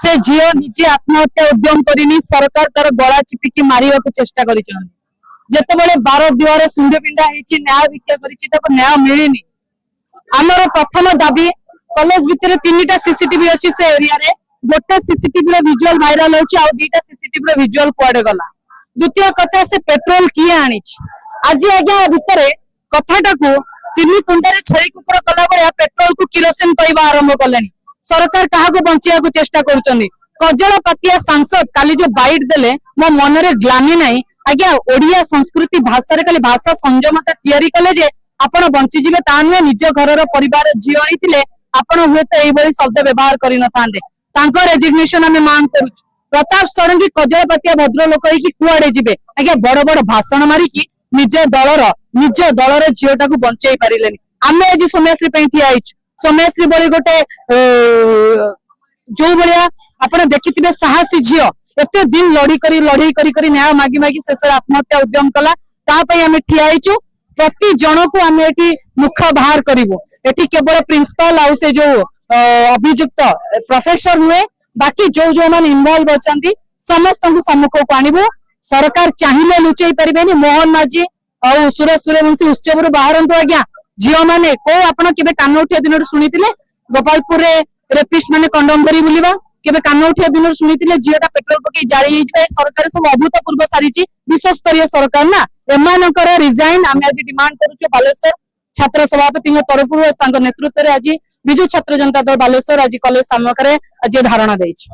से झील निजे आत्महत्या उद्यम करनी सरकार तार गला चिपिकी मारिबा को चेष्टा करिसथि जेतेबेले 12 दुआरे सुंदरपिंडा हेची न्याय भिक्षा करिछि ताको न्याय मिलिनी हमर प्रथम दाबी कॉलेज भितर 3टा सीसीटीवी अछि से एरिया रे गोटे सीसीटीवी रे विजुअल वायरल होछि आ 2टा सीसीटीवी रे विजुअल कुआडे गला द्वितीय कथा से पेट्रोल किए आनिछि आज आज्ञा भितर कथाटा को 3 कुंडारे छई कुकुर कला बळे पेट्रोल को किरोसिन कहबा आरंभ कलेनी सरकार कहा को बंचिया को चेष्टा करूचंदी कजल पातिया सांसद काली जो बाइट देले मो मन रे ग्लानि नाही आज्ञा ओडिया संस्कृति भाषा रे खाली भाषा संयमता तयारी कले जे आपण बंची जिवे ताने निज घरर परिवार झियो आइतिले आपण हुएत एई बळी शब्द व्यवहार करि न थांदे तांको रेजिग्नेशन हमें मांग करूछु प्रताप षडंगी कजल पातिया भद्र लोक कि कुआडे जिवे आज्ञा बड़ बड़ भाषण मारी कि निज दलर झियोटा को बंचाई पारिलेनी आमे आज सोमेश्री पे ठिया आइछु सोमेश्री बड़ी गोटे जो भाया आप देखिए साहसी झील एत दिन लड़ी करी न्याय मागी मागी शेष आत्महत्या उद्यम कला आम ठिया प्रति जन को आम ये मुख बाहर करूँ ये केवल प्रिंसिपल आउ से जो अभियुक्त प्रोफेसर नुहे बाकी जो जो मैंने इनवॉल्व अच्छा समस्त सम्मुख को आणबू सरकार चाहिए लुचई पारे मोहन माझी और सुरेश सूर्यवंशी उत्सव बाहर आज्ञा झील मैंने को आपन केबे कान उठिया दिन शुणी गोपालपुर रेपिस्ट माने कंडम धरी बुलिबा केबे कान उठिया दिन शुणी झीलटा पेट्रोल पकई जारी सरकार सब अभूतपूर्व सारी विश्व स्तरीय सरकार ना एमानकर रिजाइन आम आज डिमांड करूँ बालेश्वर छात्र सभापति तरफ नेतृत्व में आज विजु छात्र जनता दल बालेश्वर आज कॉलेज सम्मुख आज धारणा देछि।